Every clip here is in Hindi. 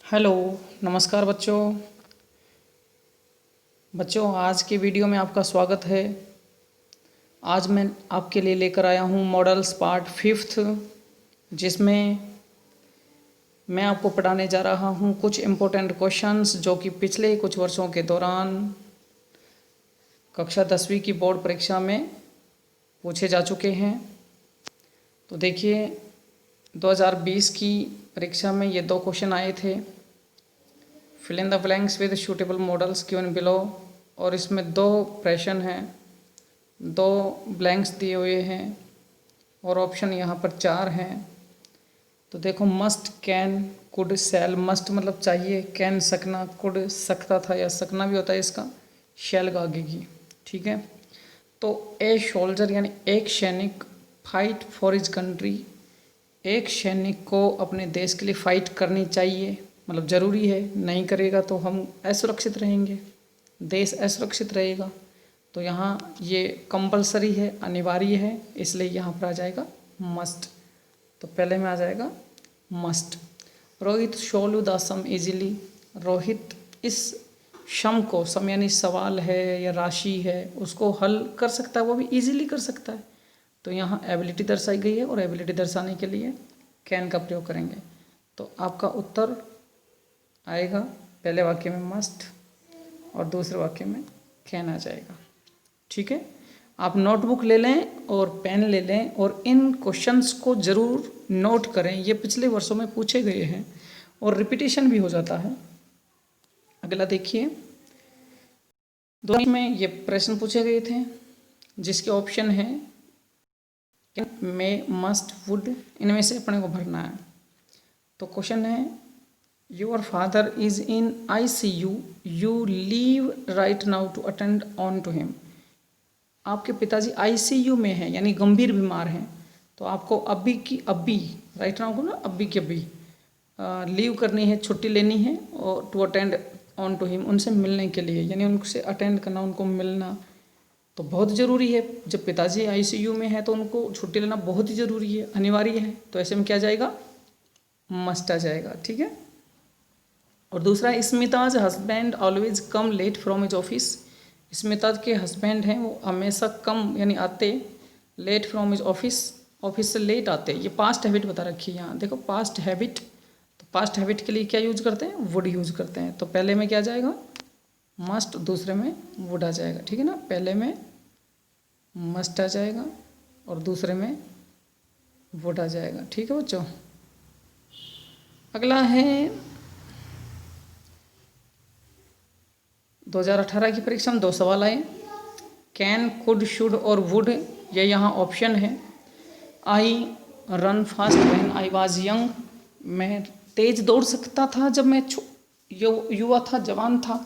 हेलो, नमस्कार बच्चों आज के वीडियो में आपका स्वागत है। आज मैं आपके लिए लेकर आया हूँ मॉडल्स पार्ट 5th, जिसमें मैं आपको पढ़ाने जा रहा हूँ कुछ इम्पोर्टेंट क्वेश्चंस जो कि पिछले कुछ वर्षों के दौरान कक्षा 10वीं की बोर्ड परीक्षा में पूछे जा चुके हैं। तो देखिए 2020 की परीक्षा में ये 2 क्वेश्चन आए थे, fill in the blanks with suitable modals given below, और इसमें 2 प्रश्न हैं, 2 ब्लैंक्स दिए हुए हैं और ऑप्शन यहाँ पर 4 हैं। तो देखो must, can, could, shall. Must मतलब चाहिए, कैन सकना, कुड सकता था या सकना भी होता है इसका, शैल का आगे की, ठीक है। तो ए सोल्जर यानी एक सैनिक फाइट फॉर हिज कंट्री, एक सैनिक को अपने देश के लिए फाइट करनी चाहिए, मतलब ज़रूरी है, नहीं करेगा तो हम असुरक्षित रहेंगे, देश असुरक्षित रहेगा। तो यहाँ ये कंपलसरी है, अनिवार्य है, इसलिए यहाँ पर आ जाएगा मस्ट। तो पहले में आ जाएगा must. Rohit solve the sum easily, Rohit इस सम को, सम यानी सवाल है या राशि है, उसको हल कर सकता है, वो भी इजीली कर सकता है। तो यहाँ एबिलिटी दर्शाई गई है और एबिलिटी दर्शाने के लिए कैन का प्रयोग करेंगे। तो आपका उत्तर आएगा पहले वाक्य में मस्ट और दूसरे वाक्य में कैन आ जाएगा, ठीक है। आप नोटबुक ले लें और पेन ले लें और इन क्वेश्चंस को ज़रूर नोट करें, ये पिछले वर्षों में पूछे गए हैं और रिपीटेशन भी हो जाता है। अगला देखिए, 2 में ये प्रश्न पूछे गए थे जिसके ऑप्शन है मे, मस्ट, वुड, इनमें से अपने को भरना है। तो क्वेश्चन है your father is in ICU, you leave right now to attend on to him. आपके पिताजी ICU में हैं यानी गंभीर बीमार हैं, तो आपको अभी की अभी, राइट नाउ को ना अभी की अभी लीव करनी है, छुट्टी लेनी है, और to attend on to him, उनसे मिलने के लिए, यानी उनसे अटेंड करना, उनको मिलना तो बहुत ज़रूरी है। जब पिताजी ICU में है तो उनको छुट्टी लेना बहुत ही ज़रूरी है, अनिवार्य है। तो ऐसे में क्या जाएगा, मस्ट आ जाएगा, ठीक है। और दूसरा, Smita's husband always come late from his office, Smita के हस्बैंड हैं वो हमेशा कम यानी आते, late from his office, office से लेट आते। ये पास्ट हैबिट बता रखी है यहाँ, देखो पास्ट हैबिट। तो पास्ट हैबिट के लिए क्या यूज करते हैं, वुड यूज करते हैं। तो पहले में क्या जाएगा मस्ट, दूसरे में वुड आ जाएगा, ठीक है ना। पहले में मस्ट आ जाएगा और दूसरे में वुड आ जाएगा, ठीक है बच्चों। अगला है 2018 की परीक्षा में 2 सवाल आए, कैन, कुड, शुड और वुड, ये यहाँ ऑप्शन है। I run fast when I was young, मैं तेज दौड़ सकता था जब मैं युवा था, जवान था।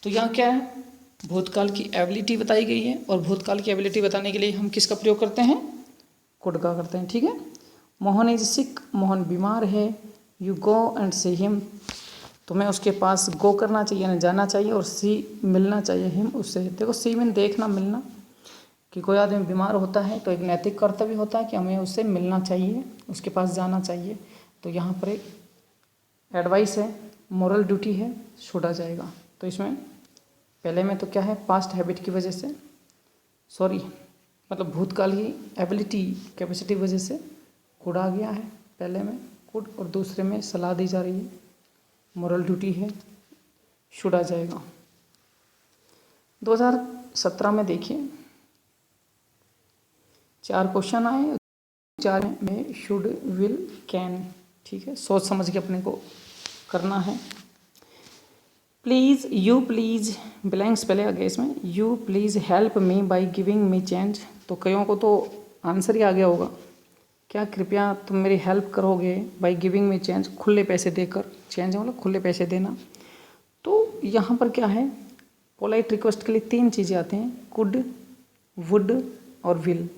तो यहाँ क्या है, भूतकाल की एबिलिटी बताई गई है, और भूतकाल की एबिलिटी बताने के लिए हम किसका प्रयोग करते हैं, कुड का करते हैं, ठीक है। मोहन इज सिक, मोहन बीमार है, you go and see him, तुम्हें उसके पास गो करना चाहिए ना, जाना चाहिए, और सी मिलना चाहिए हिम, उससे। देखो सी मीन देखना, मिलना, कि कोई आदमी बीमार होता है तो एक नैतिक कर्तव्य होता है कि हमें उससे मिलना चाहिए, उसके पास जाना चाहिए। तो यहाँ पर एक एडवाइस है, मोरल ड्यूटी है, शुड आ जाएगा। तो इसमें पहले में तो क्या है, पास्ट हैबिट की वजह से, सॉरी मतलब भूतकाल की एबिलिटी, कैपेसिटी वजह से कुड आ गया है पहले में, कुड, और दूसरे में सलाह दी जा रही है, मोरल ड्यूटी है, शुड आ जाएगा। 2017 में देखिए 4 क्वेश्चन आए, 4 में शुड, विल, कैन, ठीक है। सोच समझ के अपने को करना है। प्लीज़, यू प्लीज़, ब्लैंक्स पहले आ गया इसमें, you please help me by giving me change. तो कईयों को तो आंसर ही आ गया होगा, क्या कृपया तुम मेरी हेल्प करोगे, बाय गिविंग मी चेंज, खुले पैसे देकर, चेंज मतलब खुले पैसे देना। तो यहाँ पर क्या है, पोलाइट रिक्वेस्ट के लिए 3 चीज़ें आती हैं, कुड, वुड और विल।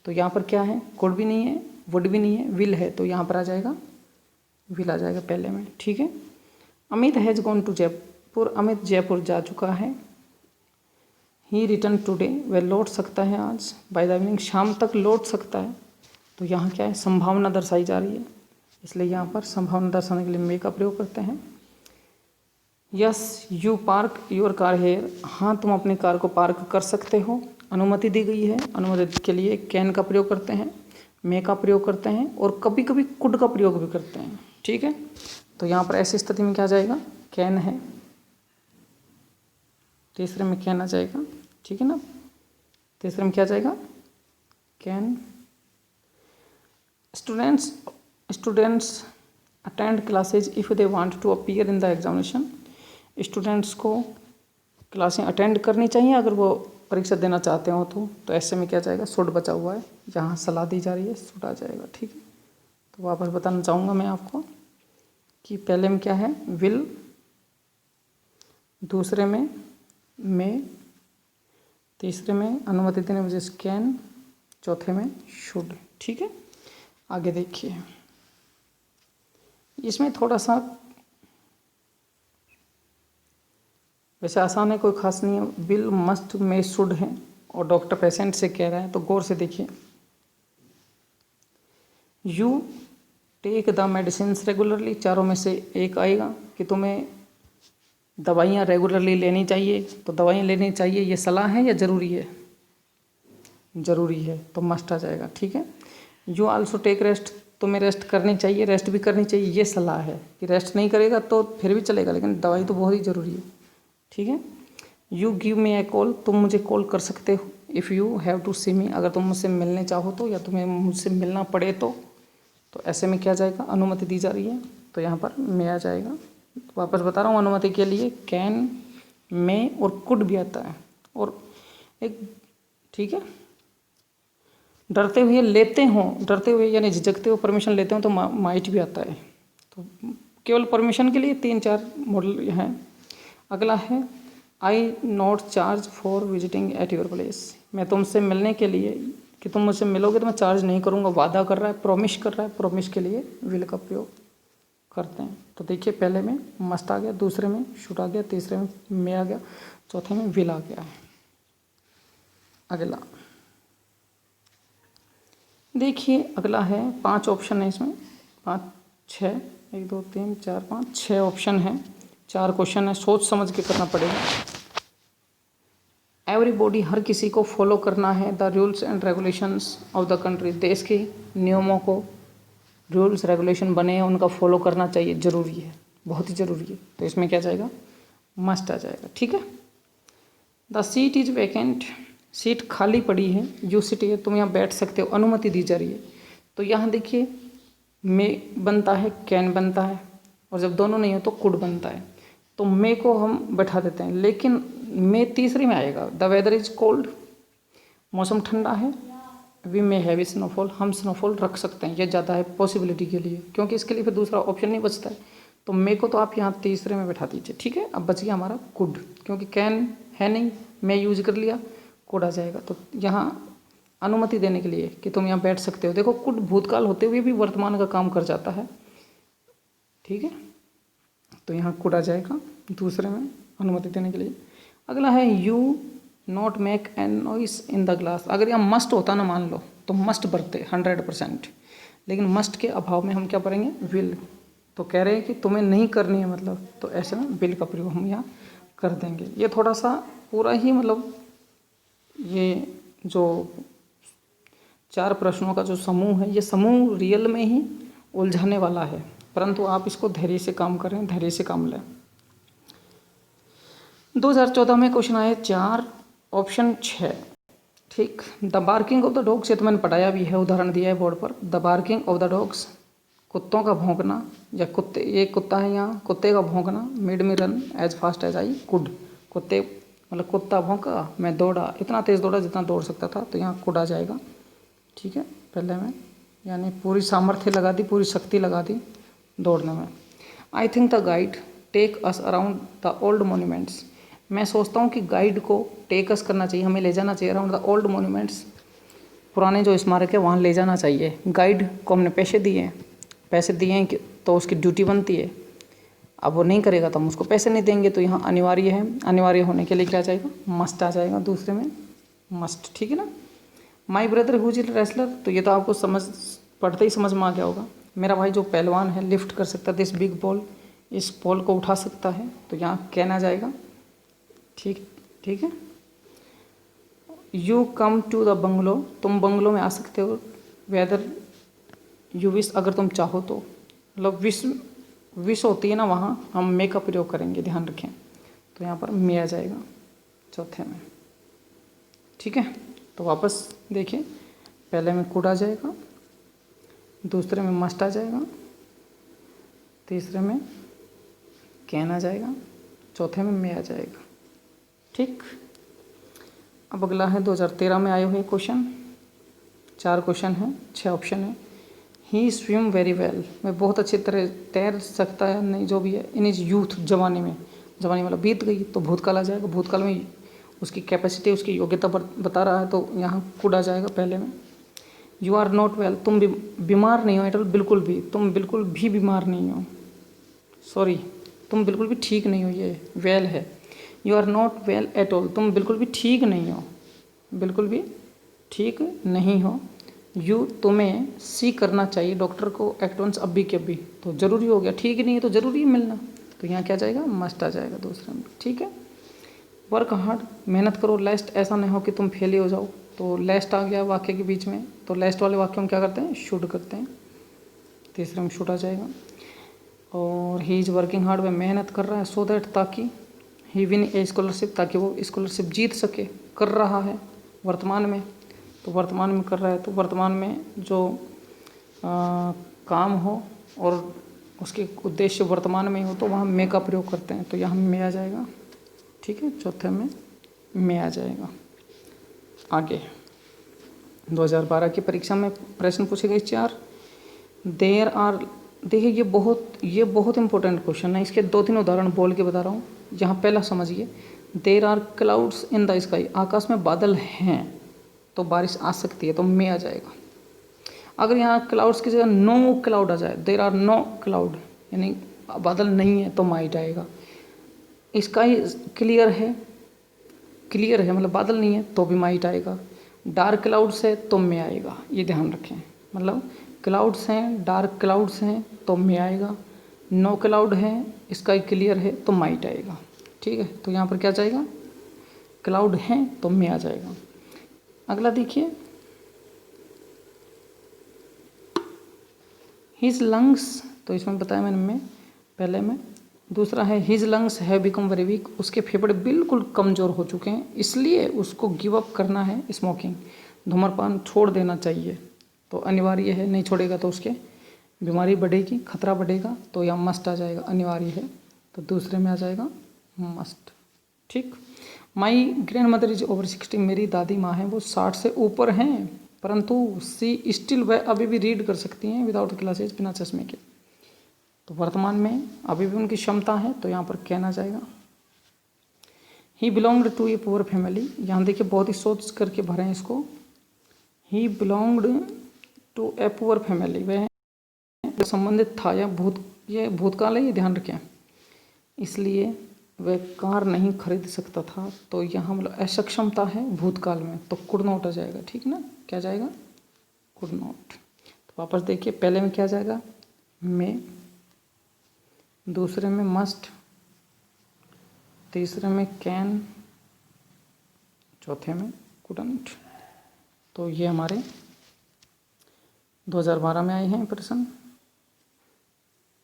तो यहाँ पर क्या है, कुड भी नहीं है, वुड भी नहीं है, विल है। तो यहाँ पर आ जाएगा विल आ जाएगा पहले में, ठीक है। Amit has gone to Jaipur, Amit Jaipur जा चुका है। ही रिटर्न टुडे, वह लौट सकता है आज, बाय द इवनिंग, शाम तक लौट सकता है। तो यहाँ क्या है, संभावना दर्शाई जा रही है, इसलिए यहाँ पर संभावना दर्शाने के लिए मे का प्रयोग करते हैं। Yes you park your car here, हाँ तुम अपनी कार को पार्क कर सकते हो, अनुमति दी गई है। अनुमति के लिए कैन का प्रयोग करते हैं, मे का प्रयोग करते हैं और कभी कभी कुड का प्रयोग भी करते हैं। ठीक है, तो यहाँ पर ऐसी स्थिति में क्या आ जाएगा, कैन है, तीसरे में कैन आ जाएगा। ठीक है ना, तीसरे में क्या आ जाएगा, can. Students attend classes if they want to appear in the examination, students को क्लासें अटेंड करनी चाहिए अगर वो परीक्षा देना चाहते हो तो ऐसे में क्या जाएगा, शुड बचा हुआ है, यहाँ सलाह दी जा रही है, शुड आ जाएगा। ठीक है, तो वापस बताना चाहूँगा मैं आपको कि पहले में क्या है, विल, दूसरे में मे, तीसरे में अनुमति देने वजह से कैन, चौथे में शुड। ठीक है, आगे देखिए, इसमें थोड़ा सा वैसे आसान है, कोई खास नहीं है। विल, मस्ट, मे, शुड है और डॉक्टर पेशेंट से कह रहा है, तो गौर से देखिए। You take the medicine regularly, चारों में से एक आएगा कि तुम्हें दवाइयाँ रेगुलरली लेनी चाहिए, तो दवाइयाँ लेनी चाहिए ये सलाह है या ज़रूरी है, ज़रूरी है, तो मस्ट आ जाएगा। ठीक है, यू आल्सो टेक रेस्ट, तुम्हें रेस्ट करनी चाहिए, रेस्ट भी करनी चाहिए, ये सलाह है कि रेस्ट नहीं करेगा तो फिर भी चलेगा, लेकिन दवाई तो बहुत ही ज़रूरी है। ठीक है, you give me A call, तुम मुझे कॉल कर सकते हो। इफ़ यू हैव टू सी मी, अगर तुम मुझसे मिलने चाहो तो, या तुम्हें मुझसे मिलना पड़े तो ऐसे में क्या जाएगा, अनुमति दी जा रही है, तो यहाँ पर मे आ जाएगा। वापस बता रहा हूँ, अनुमति के लिए कैन, मे और कुड भी आता है। और एक, ठीक है, डरते हुए लेते हों, डरते हुए यानी झिझकते हुए परमिशन लेते हो तो माइट भी आता है। तो केवल परमिशन के लिए 3-4 मॉडल हैं। अगला है I not charge for visiting at your place, मैं तुमसे मिलने के लिए कि तुम मुझसे मिलोगे तो मैं चार्ज नहीं करूँगा, वादा कर रहा है, प्रॉमिस कर रहा है, प्रॉमिस के लिए विल का प्रयोग करते हैं। तो देखिए, पहले में मस्ट आ गया, दूसरे में शुड आ गया, तीसरे में मे आ गया, चौथे में विल आ गया है। अगला देखिए, अगला है 5 ऑप्शन है इसमें, 5 6 1 2 3 4 5 6 ऑप्शन है, 4 क्वेश्चन है, सोच समझ के करना पड़ेगा। एवरीबॉडी, हर किसी को फॉलो करना है the rules and regulations of the country, देश के नियमों को, रूल्स रेगुलेशन बने हैं उनका फॉलो करना चाहिए, ज़रूरी है, बहुत ही ज़रूरी है, तो इसमें क्या जाएगा, मस्ट आ जाएगा। ठीक है, the seat is vacant, seat खाली पड़ी है, यू सिट है, तुम यहाँ बैठ सकते हो, अनुमति दी जा रही है। तो यहाँ देखिए, मे बनता है, कैन बनता है, और जब दोनों नहीं हो तो कुड बनता है। तो मे को हम बैठा देते हैं, लेकिन मे तीसरी में आएगा। द वेदर इज कोल्ड, मौसम ठंडा है, वी मे हैव स्नोफॉल, हम स्नोफॉल रख सकते हैं, ये ज़्यादा है पॉसिबिलिटी के लिए, क्योंकि इसके लिए फिर दूसरा ऑप्शन नहीं बचता है। तो मे को तो आप यहाँ तीसरे में बैठा दीजिए। ठीक है, अब बच गया हमारा कुड, क्योंकि कैन है नहीं, मे यूज कर लिया, कुड आ जाएगा। तो यहाँ अनुमति देने के लिए कि तुम यहाँ बैठ सकते हो। देखो, कुड भूतकाल होते हुए भी वर्तमान का काम कर जाता है। ठीक है, तो यहाँ कुड आ जाएगा दूसरे में अनुमति देने के लिए। अगला है you not make an noise in the glass, अगर यहाँ मस्ट होता ना, मान लो तो मस्ट भरते 100%, लेकिन मस्ट के अभाव में हम क्या करेंगे, विल। तो कह रहे हैं कि तुम्हें नहीं करनी है, मतलब तो ऐसे में विल का प्रयोग हम यहाँ कर देंगे। ये थोड़ा सा पूरा ही मतलब ये जो 4 प्रश्नों का जो समूह है, ये समूह रियल में ही उलझाने वाला है, परंतु आप इसको धैर्य से काम करें, धैर्य से काम लें। 2014 में क्वेश्चन आए 4, ऑप्शन 6। ठीक, the barking of the dogs, ये तो मैंने पढ़ाया भी है, उदाहरण दिया है बोर्ड पर। The barking of the dogs, कुत्तों का भौंकना, या कुत्ते, ये कुत्ता है यहाँ, कुत्ते का भौंकना, made me run as fast as I could, कुत्ते मतलब कुत्ता भौंका, मैं दौड़ा, इतना तेज़ दौड़ा जितना दौड़ सकता था, तो यहाँ कुड आ जाएगा। ठीक है, पहले में यानी पूरी सामर्थ्य लगा दी, पूरी शक्ति लगा दी दौड़ने में। I think the guide take us around the old monuments, मैं सोचता हूँ कि गाइड को टेक अस करना चाहिए, हमें ले जाना चाहिए अराउंड द ओल्ड मोन्यूमेंट्स, पुराने जो स्मारक है वहाँ ले जाना चाहिए। गाइड को हमने पैसे दिए हैं कि तो उसकी ड्यूटी बनती है, अब वो नहीं करेगा तो हम उसको पैसे नहीं देंगे, तो यहाँ अनिवार्य है, अनिवार्य होने के लिए क्या जाएगा, मस्ट आ जाएगा दूसरे में, मस्ट। ठीक है ना। My brother whose is wrestler, तो ये तो आपको पढ़ते ही समझ में आ गया होगा, मेरा भाई जो पहलवान है लिफ्ट कर सकता है दिस बिग बॉल, इस पोल को उठा सकता है, तो यहाँ कैन आ जाएगा। ठीक है। You come to the bungalow, तुम बंगलो में आ सकते हो। वेदर यू विश, अगर तुम चाहो तो, मतलब विश होती है ना, वहाँ हम मे का प्रयोग करेंगे, ध्यान रखें। तो यहाँ पर मे आ जाएगा चौथे में। ठीक है, तो वापस देखिए, पहले में कुड आ जाएगा, दूसरे में मस्ट आ जाएगा, तीसरे में कैन आ जाएगा, चौथे में मे आ जाएगा। ठीक, अब अगला है 2013 में आए हुए क्वेश्चन। 4 क्वेश्चन हैं, 6 ऑप्शन है। ही स्विम वेरी वेल, वह बहुत अच्छी तरह तैर सकता है, नहीं जो भी है, इन इज यूथ, जवानी में, जवानी मतलब बीत गई, तो भूतकाल आ जाएगा। भूतकाल में उसकी कैपेसिटी, उसकी योग्यता बता रहा है, तो यहाँ कुड आ जाएगा पहले में। यू आर नॉट वेल, तुम बीमार नहीं हो एट ऑल, बिल्कुल भी, तुम बिल्कुल भी बीमार नहीं हो, सॉरी, तुम बिल्कुल भी ठीक नहीं हो, ये वेल है। You are not well at all, तुम बिल्कुल भी ठीक नहीं हो, बिल्कुल भी ठीक नहीं हो। यू, तुम्हें सी करना चाहिए डॉक्टर को एट वंस, अभी के अभी, तो ज़रूरी हो गया, ठीक ही नहीं है तो ज़रूरी है मिलना, तो यहाँ क्या जाएगा, मस्ट आ जाएगा दूसरे में। ठीक है, वर्क हार्ड, मेहनत करो। लेस्ट, ऐसा नहीं हो कि तुम फेल ही हो जाओ, तो लेस्ट आ गया वाक्य के बीच में, तो लेस्ट वाले वाक्यों में क्या करते हैं, शुड करते हैं, तीसरे में शुड आ जाएगा। और ही इज़ वर्किंग हार्ड, वह मेहनत कर रहा है, सो दैट, ताकि, ही विन ए स्कॉलरशिप, ताकि वो स्कॉलरशिप जीत सके, कर रहा है वर्तमान में, तो वर्तमान में कर रहा है, तो वर्तमान में जो काम हो और उसके उद्देश्य वर्तमान में हो, तो वहाँ मे का प्रयोग करते हैं, तो यहाँ मे आ जाएगा। ठीक है, चौथे में मे आ जाएगा। आगे 2012 की परीक्षा में प्रश्न पूछे गए 4। देयर आर, देखिए ये बहुत इंपॉर्टेंट क्वेश्चन है, इसके 2-3 उदाहरण बोल के बता रहा हूँ। यहाँ पहला समझिए, there are clouds in the sky, आकाश में बादल हैं, तो बारिश आ सकती है, तो मे आ जाएगा। अगर यहाँ क्लाउड्स की जगह नो क्लाउड आ जाए, देयर आर नो क्लाउड, यानी बादल नहीं है, तो माइट आएगा। स्काई क्लियर है, मतलब बादल नहीं है, तो भी माइट आएगा। डार्क क्लाउड्स है, तो मे आएगा, ये ध्यान रखें, मतलब क्लाउड्स हैं, डार्क क्लाउड्स हैं, तो मे आएगा। नो क्लाउड है, स्काई क्लियर है, तो माइट आएगा। ठीक है, तो यहाँ पर क्या जाएगा, क्लाउड हैं, तो मे आ जाएगा। अगला देखिए, हिज लंग्स, तो इसमें बताया मैंने में पहले में। दूसरा है his lungs have become very weak, उसके फेफड़े बिल्कुल कमज़ोर हो चुके हैं, इसलिए उसको गिव अप करना है, स्मोकिंग, धूम्रपान छोड़ देना चाहिए, तो अनिवार्य है, नहीं छोड़ेगा तो उसके बीमारी बढ़ेगी, खतरा बढ़ेगा, तो यह मस्ट आ जाएगा, अनिवार्य है, तो दूसरे में आ जाएगा मस्ट। ठीक, my grand mother is over 60, मेरी दादी माँ हैं, वो 60 से ऊपर हैं, परंतु सी स्टिल, वह अभी भी रीड कर सकती हैं विदाउट ग्लासेज, बिना चश्मे के, तो वर्तमान में अभी भी उनकी क्षमता है, तो यहाँ पर कहना जाएगा। He belonged to a poor family, यहाँ देखिए बहुत ही सोच करके भरें इसको। He belonged to a poor family, वह संबंधित था, ये भूतकाल है, ये ध्यान रखें, इसलिए वह कार नहीं खरीद सकता था, तो यहाँ मतलब असक्षमता है भूतकाल में, तो कुड नॉट आ जाएगा। ठीक ना, क्या जाएगा, कुड नॉट। तो वापस देखिए, पहले में क्या जाएगा, मे, दूसरे में मस्ट, तीसरे में कैन, चौथे में कुडंट। तो ये हमारे 2012 में आए हैं प्रश्न।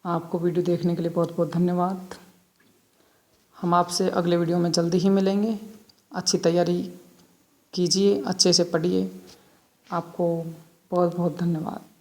आपको वीडियो देखने के लिए बहुत बहुत धन्यवाद। हम आपसे अगले वीडियो में जल्दी ही मिलेंगे। अच्छी तैयारी कीजिए, अच्छे से पढ़िए। आपको बहुत बहुत धन्यवाद।